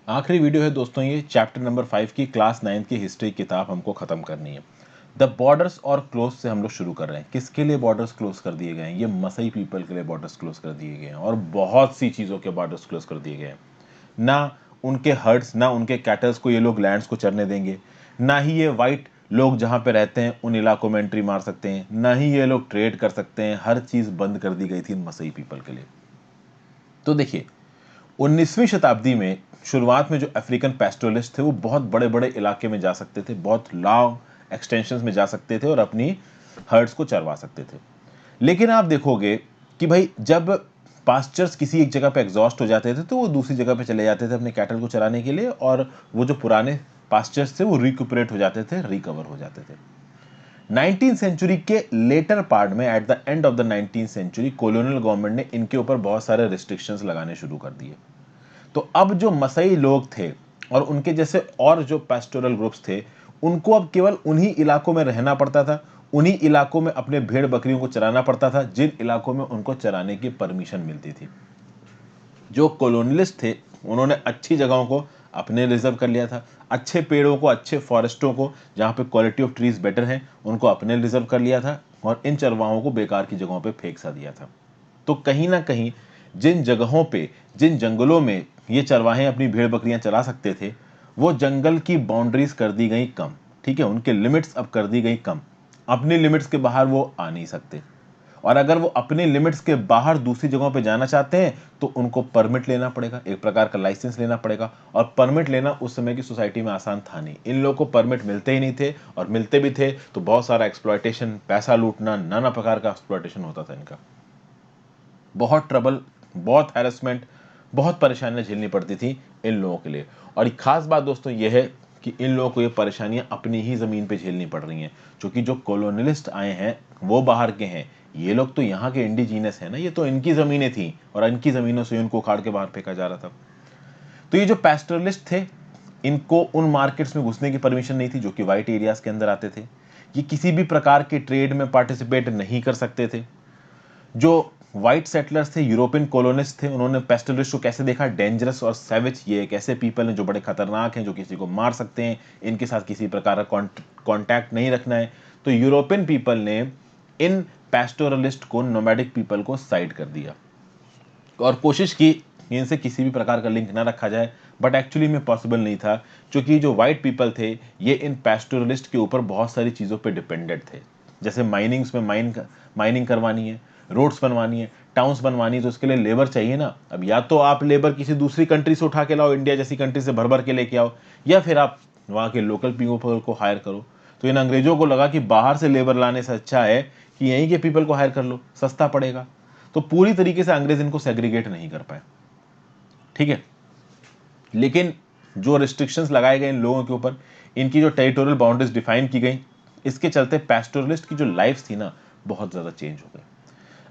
आखिरी वीडियो है दोस्तों, ये चैप्टर नंबर 5 की क्लास 9 की हिस्ट्री किताब हमको खत्म करनी है। द बॉर्डर्स और क्लोज से हम लोग शुरू कर रहे हैं। किसके लिए बॉर्डर्स क्लोज कर दिए गए हैं? ये मसई पीपल के लिए बॉर्डर्स क्लोज कर दिए गए हैं और बहुत सी चीज़ों के बॉर्डर्स क्लोज कर दिए गए हैं। ना उनके हर्ड्स, ना उनके कैटल्स को ये लोग लैंड्स को चरने देंगे, ना ही ये वाइट लोग जहाँ पे रहते हैं उन इलाकों में एंट्री मार सकते हैं, ना ही ये लोग ट्रेड कर सकते हैं। हर चीज़ बंद कर दी गई थी इन मसई पीपल के लिए। तो देखिए, 19वीं शताब्दी में शुरुआत में जो अफ्रीकन पेस्टोरलिस्ट थे वो बहुत बड़े बड़े इलाके में जा सकते थे, बहुत लॉन्ग एक्सटेंशंस में जा सकते थे और अपनी हर्ड्स को चरवा सकते थे। लेकिन आप देखोगे कि भाई जब पास्चर्स किसी एक जगह पे एग्जॉस्ट हो जाते थे तो वो दूसरी जगह पे चले जाते थे अपने कैटल को चराने के लिए, और वो जो पुराने पास्चर्स थे वो रिक्यूपरेट हो जाते थे, रिकवर हो जाते थे। 19th सेंचुरी के लेटर पार्ट में, at the end of the 19th century, colonial government ने इनके ऊपर बहुत सारे रिस्ट्रिक्शंस लगाने शुरू कर दिए। तो अब जो मसई लोग थे और उनके जैसे और जो पेस्टोरल ग्रुप्स थे, उनको अब केवल उन्हीं इलाकों में रहना पड़ता था, उन्हीं इलाकों में अपने भेड़ बकरियों को चराना पड़ता था जिन इलाकों में उनको चराने की परमिशन मिलती थी। जो कॉलोनियलिस्ट थे उन्होंने अच्छी जगहों को अपने रिजर्व कर लिया था, अच्छे पेड़ों को, अच्छे फॉरेस्टों को जहाँ पे क्वालिटी ऑफ ट्रीज बेटर हैं उनको अपने रिजर्व कर लिया था, और इन चरवाहों को बेकार की जगहों पे फेंक सा दिया था। तो कहीं ना कहीं जिन जगहों पे, जिन जंगलों में ये चरवाहे अपनी भेड़ बकरियां चला सकते थे, वो जंगल की बाउंड्रीज कर दी गई कम। ठीक है, उनके लिमिट्स अब कर दी गई कम। अपनी लिमिट्स के बाहर वो आ नहीं सकते, और अगर वो अपने लिमिट्स के बाहर दूसरी जगहों पे जाना चाहते हैं तो उनको परमिट लेना पड़ेगा, एक प्रकार का लाइसेंस लेना पड़ेगा। और परमिट लेना उस समय की सोसाइटी में आसान था नहीं, इन लोगों को परमिट मिलते ही नहीं थे, और मिलते भी थे तो बहुत सारा एक्सप्लॉयटेशन, पैसा लूटना, नाना प्रकार का एक्सप्लॉयटेशन होता था इनका। बहुत ट्रबल, बहुत हैरेसमेंट, बहुत परेशानियां झेलनी पड़ती थी इन लोगों के लिए। और एक खास बात दोस्तों यह है कि इन लोगों को ये परेशानियां अपनी ही जमीन पे झेलनी पड़ रही हैं, क्योंकि जो कॉलोनियलिस्ट आए हैं वो बाहर के हैं, ये लोग तो यहाँ के इंडिजीनियस हैं ना, ये तो इनकी जमीनें थी और इनकी जमीनों से उनको उखाड़ के बाहर फेंका जा रहा था। तो ये जो पैस्टरलिस्ट थे, इनको उन मार्केट्स में घुसने की परमिशन नहीं थी जो कि वाइट एरियाज के अंदर आते थे। ये किसी भी प्रकार के ट्रेड में पार्टिसिपेट नहीं कर सकते थे। जो व्हाइट सेटलर्स थे, यूरोपियन कॉलोनिस्ट थे, उन्होंने पेस्टलिस्ट को कैसे देखा? डेंजरस और सैवेज। ये एक ऐसे पीपल हैं जो बड़े खतरनाक हैं, जो किसी को मार सकते हैं, इनके साथ किसी प्रकार का कॉन्टैक्ट नहीं रखना है। तो यूरोपियन पीपल ने इन पेस्टोरलिस्ट को, नोमैडिक पीपल को साइड कर दिया और कोशिश की इनसे किसी भी प्रकार का लिंक ना रखा जाए, बट एक्चुअली में पॉसिबल नहीं था, क्योंकि जो व्हाइट पीपल थे ये इन पेस्टोरलिस्ट के ऊपर बहुत सारी चीज़ों पे डिपेंडेंट थे। जैसे माइनिंग्स में माइनिंग करवानी है, रोड्स बनवानी है, टाउन्स बनवानी है, तो उसके लिए लेबर चाहिए ना। अब या तो आप लेबर किसी दूसरी कंट्री से उठा के लाओ, इंडिया जैसी कंट्री से भर भर के लेके आओ, या फिर आप वहाँ के लोकल पीपल को हायर करो। तो इन अंग्रेजों को लगा कि बाहर से लेबर लाने से अच्छा है कि यहीं के पीपल को हायर कर लो, सस्ता पड़ेगा। तो पूरी तरीके से अंग्रेज इनको सेग्रीगेट नहीं कर पाए। ठीक है, लेकिन जो रिस्ट्रिक्शंस लगाए गए इन लोगों के ऊपर, इनकी जो टेरिटोरियल बाउंड्रीज डिफाइन की गई, इसके चलते पैस्टोरलिस्ट की जो लाइफ थी ना, बहुत ज़्यादा चेंज हो गई।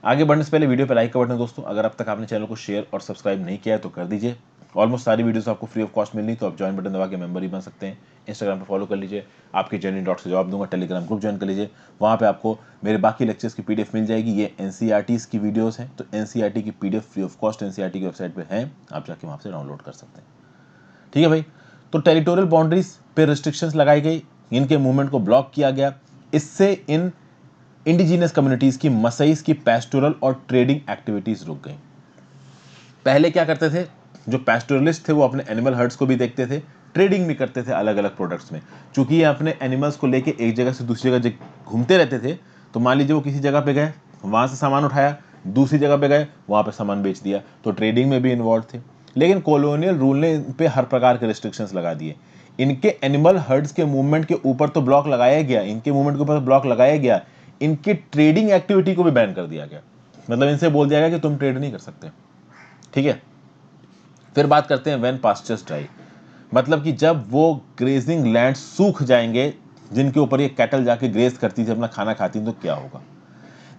आगे बढ़ने से पहले वीडियो पे लाइक का बटन दोस्तों, अगर अब तक आपने चैनल को शेयर और सब्सक्राइब नहीं किया है तो कर दीजिए। ऑलमोस्ट सारी वीडियोस आपको फ्री ऑफ कॉस्ट मिल रही, तो आप ज्वाइन बटन दबा के मेंबर ही बन सकते हैं। इंस्टाग्राम पे फॉलो कर लीजिए, आपके जर्नी डॉट से जवाब दूंगा। टेलीग्राम ग्रुप ज्वाइन कर लीजिए, वहाँ पे आपको मेरे बाकी लेक्चर्स की पीडीएफ मिल जाएगी। ये एनसीईआरटीज़ की वीडियोस हैं, तो एनसीईआरटी की PDF free of cost NCERT की वेबसाइट पे है, आप जाके वहाँ से डाउनलोड कर सकते हैं। ठीक है भाई, तो टेरिटोरियल बाउंड्रीज पे रिस्ट्रिक्शंस लगाई गई, इनके मूवमेंट को ब्लॉक किया गया। इससे इन इंडिजिनियस कम्युनिटीज की, मसईस की पेस्टोरल और ट्रेडिंग एक्टिविटीज रुक गई। पहले क्या करते थे, जो पेस्टोरलिस्ट थे वो अपने एनिमल हर्ड्स को भी देखते थे, ट्रेडिंग भी करते थे अलग अलग प्रोडक्ट्स में। चूंकि ये अपने एनिमल्स को लेके एक जगह से दूसरी जगह घूमते रहते थे, तो मान लीजिए वो किसी जगह पे गए, वहां से सामान उठाया, दूसरी जगह पे गए, वहां पे सामान बेच दिया, तो ट्रेडिंग में भी इन्वॉल्व थे। लेकिन कॉलोनियल रूल ने इन पे हर प्रकार के रिस्ट्रिक्शंस लगा दिए। इनके एनिमल हर्ड्स के मूवमेंट के ऊपर तो ब्लॉक लगाया गया, इनके मूवमेंट के ऊपर ब्लॉक लगाया गया, इनकी ट्रेडिंग एक्टिविटी को भी बैन कर दिया गया। मतलब इनसे बोल दिया गया कि तुम ट्रेड नहीं कर सकते। ठीक है, फिर बात करते हैं व्हेन पास्चर्स ड्राई, मतलब कि जब वो ग्रेजिंग लैंड सूख जाएंगे, जिनके ऊपर ये कैटल जाके ग्रेज करती थी, अपना खाना खाती थी, तो क्या होगा?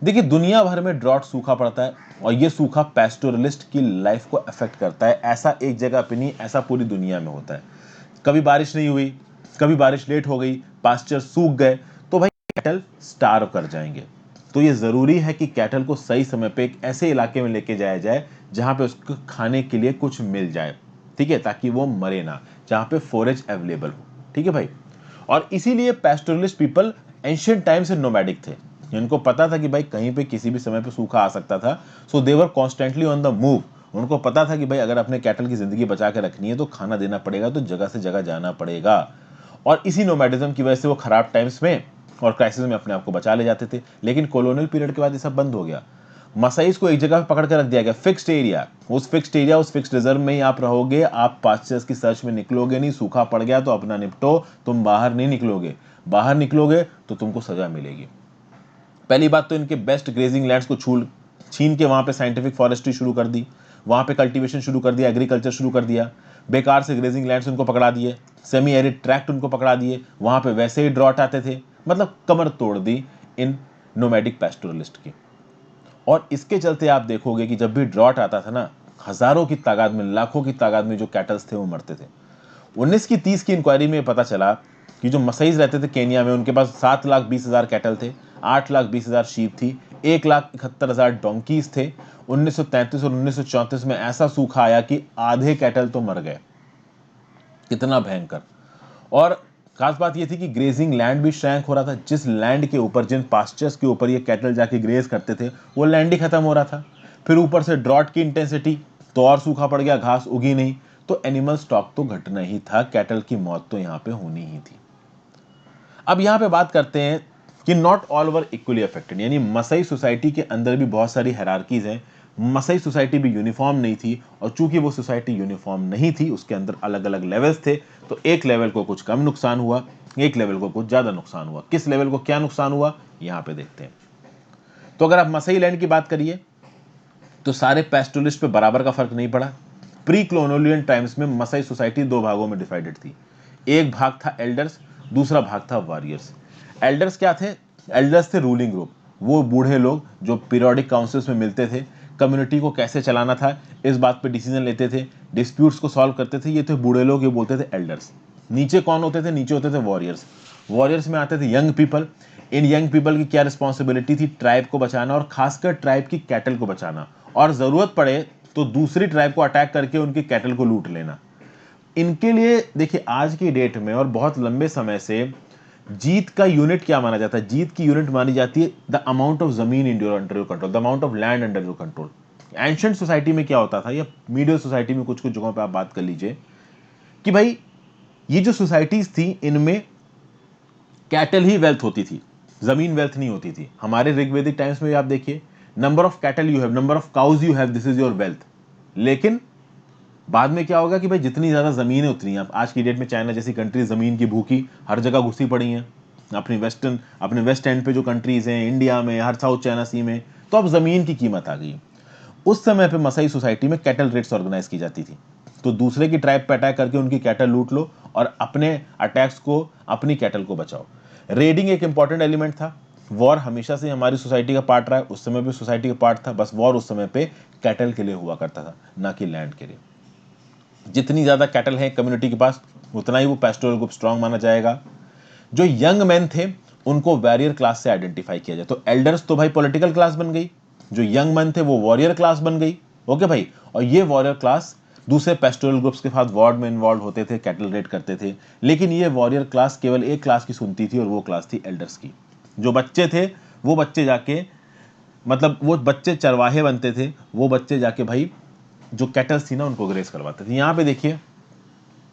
देखिए, दुनिया भर में ड्रॉट सूखा पड़ता है, और ये सूखा पेस्टोरलिस्ट की लाइफ को अफेक्ट करता है। ऐसा एक जगह पे नहीं, ऐसा पूरी दुनिया में होता है। कभी बारिश नहीं हुई, कभी बारिश लेट हो गई, पास्चर सूख गए, तो भाई कैटल स्टार्व कर जाएंगे। तो ये जरूरी है कि कैटल को सही समय पे एक ऐसे इलाके में लेके जाया जाए जहां पे उसको खाने के लिए कुछ मिल जाए। ठीक है, ताकि वो मरे ना, जहां पे फोरेज अवेलेबल हो, ठीक है भाई। और इसीलिए पैस्टोरलिस्ट पीपल एंशिएंट टाइम से नोमैडिक थे। इनको पता था कि भाई कहीं पे किसी भी समय पे सूखा आ सकता था, so they were constantly on the move. उनको पता था कि भाई अगर अपने कैटल की जिंदगी बचा के रखनी है तो खाना देना पड़ेगा, तो जगह से जगह जाना पड़ेगा। और इसी नोमैडिज्म की वजह से वो खराब टाइम्स में और क्राइसिस में अपने आप को बचा ले जाते थे। लेकिन कॉलोनियल पीरियड के बाद ये सब बंद हो गया। मसाइज को एक जगह पकड़ कर रख दिया गया, फिक्स्ड एरिया। उस फिक्स्ड रिजर्व में ही आप रहोगे, आप पास्चर्स की सर्च में निकलोगे नहीं। सूखा पड़ गया तो अपना निपटो, तुम बाहर नहीं निकलोगे। बाहर निकलोगे तो तुमको सजा मिलेगी। पहली बात तो इनके बेस्ट ग्रेजिंग लैंड्स को छीन के वहां पे साइंटिफिक फॉरेस्ट्री शुरू कर दी, वहां पे कल्टीवेशन शुरू कर दिया, एग्रीकल्चर शुरू कर दिया। बेकार से ग्रेजिंग लैंड्स उनको पकड़ा दिए, सेमी एरिड ट्रैक्ट उनको पकड़ा दिए, वहां पे वैसे ही ड्रॉट आते थे। मतलब कमर तोड़ दी इन नोमैडिक पैस्टोरलिस्ट की। और इसके चलते आप देखोगे कि जब भी ड्रॉट आता था ना, हजारों की तादाद में, लाखों की तादाद में जो कैटल्स थे वो मरते थे। 19 की 30 की इंक्वायरी में पता चला कि जो मसईज रहते थे केनिया में, उनके पास 7,20,000 कैटल थे, 8,20,000 शीप थी, 1,71,000 डोंकीज थे। 1933 और 1934 में ऐसा सूखा आया कि आधे कैटल तो मर गए। कितना भयंकर। और खास बात यह थी कि ग्रेजिंग लैंड भी श्रैंक हो रहा था। जिस लैंड के ऊपर, जिन पास्चर्स के ऊपर ये कैटल जाके ग्रेज करते थे, वो लैंड ही खत्म हो रहा था। फिर ऊपर से ड्रॉट की इंटेंसिटी, तो और सूखा पड़ गया, घास उगी नहीं, तो एनिमल स्टॉक तो घटना ही था, कैटल की मौत तो यहां पे होनी ही थी। अब यहां पे बात करते हैं कि not all were equally affected, यानी मसई सोसाइटी के अंदर भी बहुत सारी हायरार्कीज हैं। मसई सोसाइटी भी यूनिफॉर्म नहीं थी, और चूंकि वो सोसाइटी यूनिफॉर्म नहीं थी, उसके अंदर अलग अलग लेवल्स थे। तो एक लेवल को कुछ कम नुकसान हुआ, एक लेवल को कुछ ज्यादा नुकसान हुआ। किस लेवल को क्या नुकसान हुआ यहां पे देखते हैं। तो अगर आप मसई लैंड की बात करिए तो सारे पैस्टोरलिस्ट पे बराबर का फर्क नहीं पड़ा। प्री कॉलोनियल टाइम्स में मसई सोसाइटी दो भागों में डिवाइडेड थी। एक भाग था एल्डर्स, दूसरा भाग था वॉरियर्स। एल्डर्स क्या थे? एल्डर्स थे रूलिंग ग्रुप, वो बूढ़े लोग जो पीरियोडिक काउंसिल्स में मिलते थे, कम्युनिटी को कैसे चलाना था इस बात पे डिसीजन लेते थे, डिस्प्यूट्स को सॉल्व करते थे। ये थे बूढ़े लोग, ये बोलते थे एल्डर्स। नीचे कौन होते थे? नीचे होते थे वॉरियर्स। वॉरियर्स में आते थे यंग पीपल। इन यंग पीपल की क्या रिस्पॉन्सिबिलिटी थी? ट्राइब को बचाना, और खासकर ट्राइब की कैटल को बचाना, और जरूरत पड़े तो दूसरी ट्राइब को अटैक करके उनकी कैटल को लूट लेना। इनके लिए देखिए, आज की डेट में और बहुत लंबे समय से जीत का यूनिट क्या माना जाता है? जीत की यूनिट मानी जाती है द अमाउंट ऑफ जमीन in under your control, the amount of land under your control. Ancient society में क्या होता था, या मीडियल सोसाइटी में कुछ कुछ जगहों पे आप बात कर लीजिए कि भाई ये जो सोसाइटीज थी, इनमें कैटल ही वेल्थ होती थी, जमीन वेल्थ नहीं होती थी। हमारे ऋग्वेदिक टाइम्स में भी आप देखिए, number of cattle you have, number of cows you have, this is your wealth. लेकिन बाद में क्या होगा कि भाई जितनी ज्यादा जमीन है उतनी, आप आज की डेट में चाइना जैसी कंट्री जमीन की भूखी हर जगह घुसी पड़ी हैं, अपने वेस्ट एंड पे जो कंट्रीज हैं, इंडिया में, हर साउथ चाइना सी में, तो अब जमीन की कीमत आ गई। उस समय पे मसाई सोसाइटी में कैटल रेट्स ऑर्गेनाइज की जाती थी। तो दूसरे की ट्राइब पे अटैक करके उनकी कैटल लूट लो, और अपने अटैक्स को, अपनी कैटल को बचाओ। रेडिंग एक इंपॉर्टेंट एलिमेंट था। वॉर हमेशा से हमारी सोसाइटी का पार्ट रहा है, उस समय भी सोसाइटी का पार्ट था, बस वॉर उस समय पे कैटल के लिए हुआ करता था, ना कि लैंड के लिए। जितनी ज्यादा कैटल है कम्युनिटी के पास, उतना ही वो पैस्टोरल ग्रुप स्ट्रांग माना जाएगा। जो यंग मैन थे उनको वॉरियर क्लास से आइडेंटिफाई किया जाए। तो एल्डर्स तो भाई पॉलिटिकल क्लास बन गई, जो यंग मैन थे वो वॉरियर क्लास बन गई। ओके भाई, और ये वॉरियर क्लास दूसरे पेस्टोरल ग्रुप्स के साथ वॉर में इन्वॉल्व होते थे, कैटल रेड करते थे। लेकिन ये वॉरियर क्लास केवल एक क्लास की सुनती थी, और वो क्लास थी एल्डर्स की। जो बच्चे थे वो बच्चे जाके, मतलब वो बच्चे चरवाहे बनते थे, वो बच्चे जाके भाई जो कैटल्स थी ना उनको ग्रेस करवाते थे। यहाँ पे देखिए,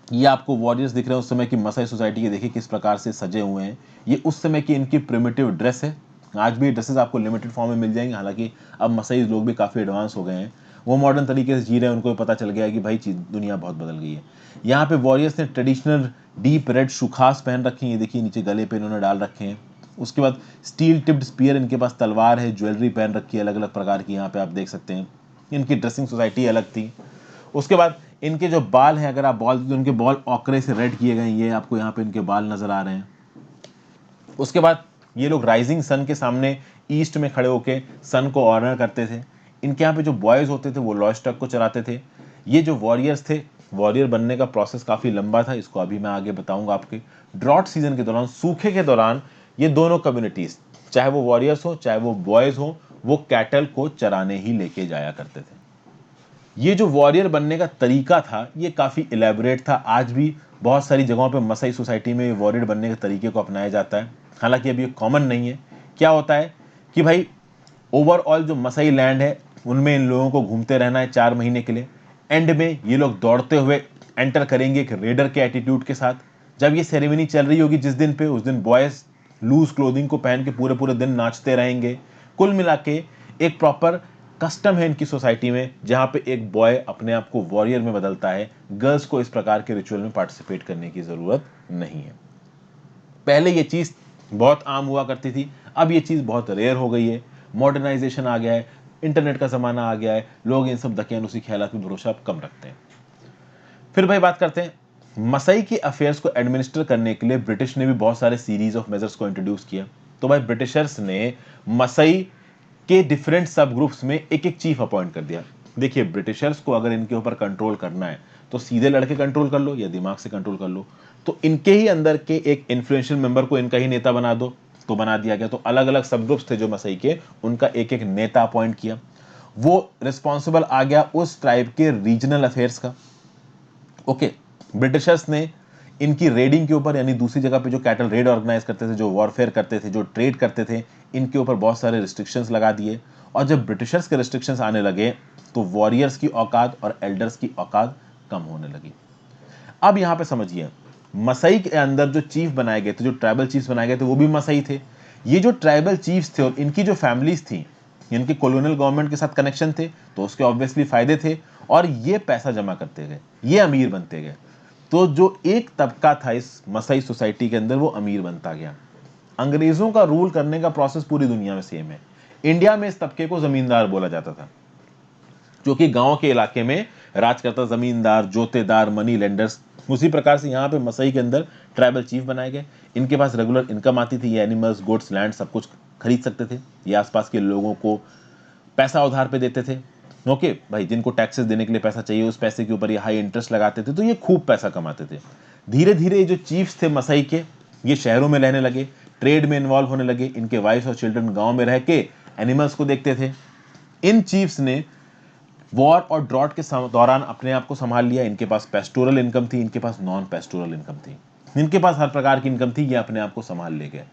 ये आपको वॉरियर्स दिख रहे हैं उस समय की मसाई सोसाइटी के, देखिए किस प्रकार से सजे हुए हैं। ये उस समय की इनकी प्रिमिटिव ड्रेस है। आज भी ड्रेसेस आपको लिमिटेड फॉर्म में मिल जाएंगे, हालांकि अब मसाई लोग भी काफ़ी एडवांस हो गए हैं, वो मॉडर्न तरीके से जी रहे हैं, उनको भी पता चल गया है कि भाई चीज दुनिया बहुत बदल गई है। यहाँ पे वॉरियर्स ने ट्रेडिशनल डीप रेड शुखास पहन रखी है, देखिए नीचे गले पे इन्होंने डाल रखे हैं। उसके बाद स्टील टिप्ड स्पीयर, इनके पास तलवार है, ज्वेलरी पहन रखी है अलग अलग प्रकार की, यहाँ पे आप देख सकते हैं। इनकी ड्रेसिंग सोसाइटी अलग थी। उसके बाद इनके जो बाल हैं, अगर आप बॉल तो इनके बॉल ऑकरे से रेड किए गए, ये आपको यहाँ पे इनके बाल नजर आ रहे हैं। उसके बाद ये लोग राइजिंग सन के सामने ईस्ट में खड़े होके सन को ऑनर करते थे। इनके यहाँ पे जो बॉयज होते थे वो लॉयस्टक को चलाते थे। ये जो वॉरियर्स थे, वॉरियर बनने का प्रोसेस काफी लंबा था, इसको अभी मैं आगे बताऊंगा आपके। ड्रॉट सीजन के दौरान, सूखे के दौरान, ये दोनों कम्युनिटीज, चाहे वो वॉरियर्स हो चाहे वो बॉयज हो, वो कैटल को चराने ही लेके जाया करते थे। ये जो वॉरियर बनने का तरीका था ये काफ़ी इलेबोरेट था। आज भी बहुत सारी जगहों पे मसाई सोसाइटी में वॉरियर बनने के तरीके को अपनाया जाता है, हालांकि अभी ये कॉमन नहीं है। क्या होता है कि भाई ओवरऑल जो मसाई लैंड है उनमें इन लोगों को घूमते रहना है 4 महीने के लिए। एंड में ये लोग दौड़ते हुए एंटर करेंगे एक रेडर के एटीट्यूड के साथ। जब ये सेरेमनी चल रही होगी जिस दिन पे, उस दिन बॉयज लूज क्लोथिंग को पहन के पूरे पूरे दिन नाचते रहेंगे। कुल मिला के एक प्रॉपर कस्टम है इनकी सोसाइटी में, जहां पे एक बॉय अपने आप को वॉरियर में बदलता है। गर्ल्स को इस प्रकार के रिचुअल में पार्टिसिपेट करने की जरूरत नहीं है। पहले ये चीज बहुत आम हुआ करती थी, अब ये चीज बहुत रेयर हो गई है। मॉडर्नाइजेशन आ गया है, इंटरनेट का जमाना आ गया है, लोग इन सब दकियानुसी ख्यालात पे भरोसा अब कम रखते हैं। फिर भाई बात करते हैं मसाई के अफेयर्स को एडमिनिस्टर करने के लिए ब्रिटिश ने भी बहुत सारे सीरीज ऑफ मेजर्स को इंट्रोड्यूस किया। तो भाई ब्रिटिशर्स ने मसाई के डिफरेंट सब ग्रुप्स में एक एक चीफ अपॉइंट कर दिया। देखिए, ब्रिटिशर्स को अगर इनके ऊपर कंट्रोल करना है तो सीधे लड़के कंट्रोल कर लो या दिमाग से कंट्रोल कर लो। तो इनके ही अंदर के एक इन्फ्लुएंशियल मेंबर को इनका ही नेता बना दो, तो बना दिया गया। तो अलग अलग सब ग्रुप्स थे जो मसई के, उनका एक एक नेता अपॉइंट किया। वो रिस्पॉन्सिबल आ गया उस ट्राइब के रीजनल अफेयर्स का। ओके, ब्रिटिशर्स ने इनकी रेडिंग के ऊपर, यानी दूसरी जगह पे जो कैटल रेड ऑर्गेनाइज करते थे, जो वॉरफेयर करते थे, जो ट्रेड करते थे, इनके ऊपर बहुत सारे रिस्ट्रिक्शंस लगा दिए। और जब ब्रिटिशर्स के रिस्ट्रिक्शंस आने लगे तो वॉरियर्स की औकात और एल्डर्स की औकात कम होने लगी। अब यहां पे समझिए, मसई के अंदर जो चीफ बनाए गए थे, जो ट्राइबल चीफ्स बनाए गए थे, वो भी मसई थे। ये जो ट्राइबल चीफ्स थे और इनकी जो फैमिलीज थी, इनके कॉलोनियल गवर्नमेंट के साथ कनेक्शन थे, तो उसके ऑब्वियसली फायदे थे। और ये पैसा जमा करते गए, ये अमीर बनते गए। तो जो एक तबका था इस मसई सोसाइटी के अंदर, वो अमीर बनता गया। अंग्रेजों का रूल करने का प्रोसेस पूरी दुनिया में सेम है। इंडिया में इस तबके को जमींदार बोला जाता था, जो कि गांव के इलाके में राज करता, जमींदार, जोतेदार, मनी लेंडर्स। उसी प्रकार से यहाँ पे मसई के अंदर ट्राइबल चीफ बनाए गए। इनके पास रेगुलर इनकम आती थी, ये एनिमल्स, गोड्स, लैंड सब कुछ खरीद सकते थे। ये आसपास के लोगों को पैसा उधार पे देते थे। ओके भाई, जिनको टैक्सेस देने के लिए पैसा चाहिए, उस पैसे के ऊपर ये हाई इंटरेस्ट लगाते थे, तो ये खूब पैसा कमाते थे। धीरे धीरे ये जो चीफ्स थे मसई के, ये शहरों में रहने लगे, ट्रेड में इन्वॉल्व होने लगे। इनके वाइफ और चिल्ड्रन गांव में रह के एनिमल्स को देखते थे। इन चीफ्स ने वॉर और ड्रॉट के दौरान अपने आप को संभाल लिया। इनके पास पेस्टोरल इनकम थी, इनके पास नॉन पेस्टोरल इनकम थी, इनके पास हर प्रकार की इनकम थी। ये अपने आप को संभाल ले गए।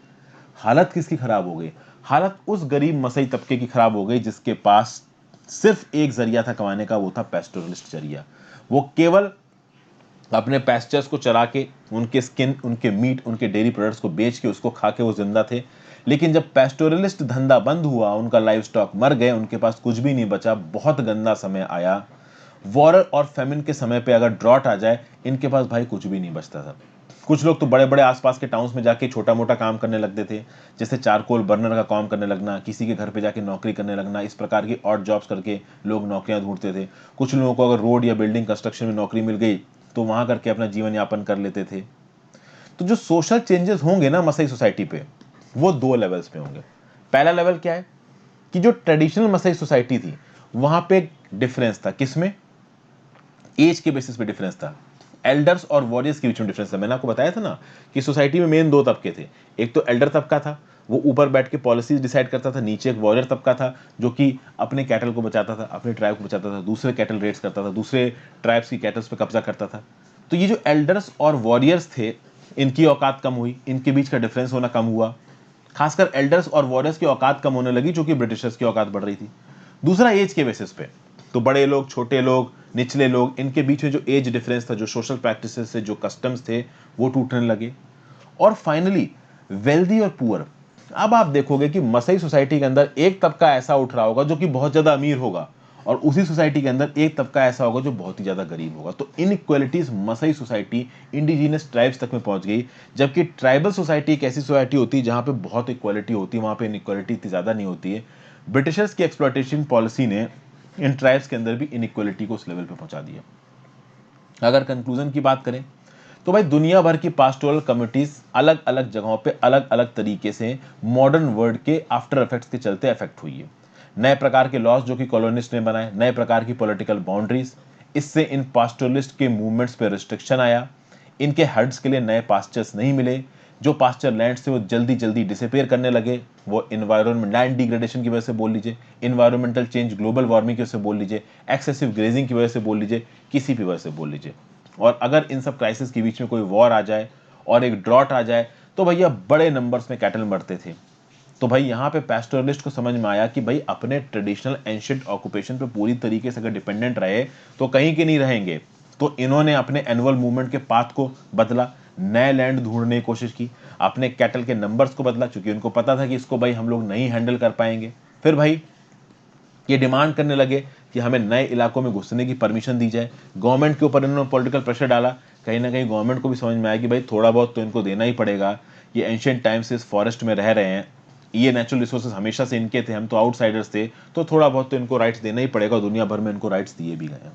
हालत किसकी खराब हो गई? हालत उस गरीब मसई तबके की खराब हो गई जिसके पास सिर्फ एक जरिया था कमाने का, वो था पेस्टोरलिस्ट जरिया। वो केवल अपने पैस्चर्स को चरा के, उनके स्किन, उनके मीट, उनके डेयरी प्रोडक्ट्स को बेच के, उसको खा के वो जिंदा थे। लेकिन जब पेस्टोरलिस्ट धंधा बंद हुआ, उनका लाइव स्टॉक मर गए, उनके पास कुछ भी नहीं बचा, बहुत गंदा समय आया। वॉर और फेमिन के समय पे अगर ड्रॉट आ जाए, इनके पास भाई कुछ भी नहीं बचता था। कुछ लोग तो बड़े बड़े आसपास के टाउन्स में जाके छोटा मोटा काम करने लगते थे, जैसे चारकोल बर्नर का काम करने लगना, किसी के घर पे जाके नौकरी करने लगना। इस प्रकार की ऑड जॉब्स करके लोग नौकरियां ढूंढते थे। कुछ लोगों को अगर रोड या बिल्डिंग कंस्ट्रक्शन में नौकरी मिल गई तो वहां करके अपना जीवन यापन कर लेते थे। तो जो सोशल चेंजेस होंगे ना मसई सोसाइटी पे, वो दो लेवल्स पे होंगे। पहला लेवल क्या है कि जो ट्रेडिशनल मसई सोसाइटी थी, वहां पे एक डिफरेंस था। किसमें? एज के बेसिस पे डिफरेंस था। एल्डर्स और वॉरियर्स के बीच में डिफरेंस था। मैंने आपको बताया था ना कि सोसाइटी में मेन दो तबके थे। एक तो एल्डर तबका था, वो ऊपर बैठ के पॉलिसीज डिसाइड करता था। नीचे एक वॉरियर तबका था जो कि अपने कैटल को बचाता था, अपने ट्राइब को बचाता था, दूसरे कैटल रेड्स करता था, दूसरे ट्राइब्स की कैटल्स पे कब्जा करता था। तो ये जो एल्डर्स और वॉरियर्स थे, इनकी औकात कम हुई, इनके बीच का डिफरेंस होना कम हुआ। खासकर एल्डर्स और वॉरियर्स की औकात कम होने लगी, जो कि ब्रिटिशर्स की औकात बढ़ रही थी। दूसरा, एज के बेसिस पे, तो बड़े लोग, छोटे लोग, निचले लोग, इनके बीच में जो एज डिफरेंस था, जो सोशल प्रैक्टिसेस थे, जो कस्टम्स थे, वो टूटने लगे। और फाइनली वेल्दी और पुअर। अब आप देखोगे कि मसई सोसाइटी के अंदर एक तबका ऐसा उठ रहा होगा जो कि बहुत ज्यादा अमीर होगा, और उसी सोसाइटी के अंदर एक तबका ऐसा होगा जो बहुत ही ज्यादा गरीब होगा। तो इनइक्वालिटीज मसई सोसाइटी इंडिजिनस ट्राइब्स तक में पहुंच गई। जबकि ट्राइबल सोसाइटी एक ऐसी सोसाइटी होती है जहां पे बहुत इक्वालिटी होती है, वहां पे इनइक्वालिटी इतनी ज्यादा नहीं होती है। ब्रिटिशर्स की एक्सप्लॉयटेशन पॉलिसी ने इन ट्राइब्स के अंदर भी इनइक्वालिटी को उस लेवल पे पहुंचा दिया। अगर कंक्लूजन की बात करें तो भाई दुनिया भर की पास्टोरल कम्युनिटीज अलग अलग जगहों पे अलग अलग तरीके से मॉडर्न वर्ल्ड के आफ्टर इफेक्ट्स के चलते अफेक्ट हुई है। नए प्रकार के लॉज जो कि कॉलोनिस्ट ने बनाए, नए प्रकार की पॉलिटिकल बाउंड्रीज, इससे इन पास्टोरलिस्ट के मूवमेंट्स पे रिस्ट्रिक्शन आया। इनके हर्ड्स के लिए नए पास्चर्स नहीं मिले। जो पास्चर लैंड से वो जल्दी जल्दी डिसअपियर करने लगे, वो इन्वायरमेंट लैंड डिग्रेडेशन की वजह से बोल लीजिए, इन्वायरमेंटल चेंज ग्लोबल वार्मिंग की वजह से बोल लीजिए, एक्सेसिव ग्रेजिंग की वजह से बोल लीजिए, किसी भी वजह से बोल लीजिए। और अगर इन सब क्राइसिस के बीच में कोई वॉर आ जाए और एक ड्रॉट आ जाए तो भैया बड़े नंबर्स में कैटल मरते थे। तो भाई यहाँ पे पैस्टोरलिस्ट को समझ में आया कि भाई अपने ट्रेडिशनल एंशिएंट ऑक्यूपेशन पे पूरी तरीके से अगर डिपेंडेंट रहे तो कहीं के नहीं रहेंगे। तो इन्होंने अपने एनुअल मूवमेंट के पाथ को बदला, नए लैंड ढूंढने की कोशिश की, अपने कैटल के नंबर्स को बदला, क्योंकि उनको पता था कि इसको भाई हम लोग नहीं हैंडल कर पाएंगे। फिर भाई ये डिमांड करने लगे कि हमें नए इलाकों में घुसने की परमिशन दी जाए। गवर्नमेंट के ऊपर इन्होंने पॉलिटिकल प्रेशर डाला। कहीं ना कहीं गवर्नमेंट को भी समझ में आया कि भाई थोड़ा बहुत तो इनको देना ही पड़ेगा। ये एंशिएंट टाइम से इस फॉरेस्ट में रह रहे हैं, ये नेचुरल रिसोर्सेज हमेशा से इनके थे, हम तो आउटसाइडर्स थे, तो थोड़ा बहुत तो इनको राइट्स देना ही पड़ेगा। दुनिया भर में इनको राइट्स दिए भी गए हैं।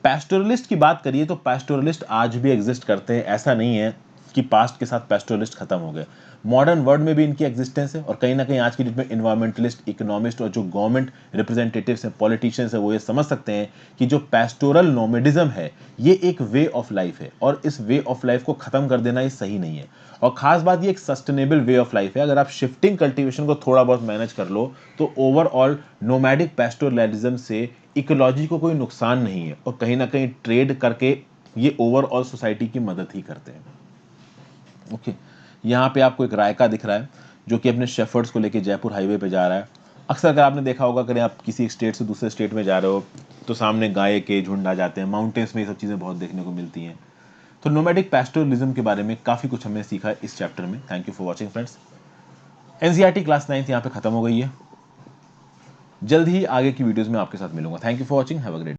पैस्टोरलिस्ट की बात करिए तो पैस्टोरलिस्ट आज भी एग्जिस्ट करते हैं। ऐसा नहीं है कि पास्ट के साथ पैस्टोरलिस्ट खत्म हो गए। मॉडर्न वर्ल्ड में भी इनकी एग्जिस्टेंस है। और कहीं ना कहीं आज की डेट में इन्वायरमेंटलिस्ट, इकोनॉमिस्ट और जो गवर्नमेंट रिप्रेजेंटेटिव्स हैं, पॉलिटिशियंस हैं, वो ये समझ सकते हैं कि जो पैस्टोरल नोमेडिज्म है ये एक वे ऑफ लाइफ है और इस वे ऑफ लाइफ को खत्म कर देना ये सही नहीं है। और खास बात ये एक सस्टेनेबल वे ऑफ लाइफ है। अगर आप शिफ्टिंग कल्टीवेशन को थोड़ा बहुत मैनेज कर लो तो ओवरऑल नोमैडिक पैस्टोरलिज्म से इकोलॉजी को कोई नुकसान नहीं है और कहीं ना कहीं ट्रेड करके ये ओवरऑल सोसाइटी की मदद ही करते हैं। ओके, यहाँ पे आपको एक रायका दिख रहा है जो कि अपने शेफर्ड्स को लेके जयपुर हाईवे पे जा रहा है। अक्सर अगर आपने देखा होगा, अगर आप किसी एक स्टेट से दूसरे स्टेट में जा रहे हो तो सामने गाय के झुंड आ जाते हैं। माउंटेन्स में ये सब चीज़ें बहुत देखने को मिलती हैं। तो नोमैडिक पैस्टोरलिज्म के बारे में काफ़ी कुछ हमने सीखा है इस चैप्टर में। Thank you for watching friends. NCERT class 9 यहाँ पे खत्म हो गई है। जल्द ही आगे की वीडियोज़ में आपके साथ मिलूंगा। Thank you for watching, have a great.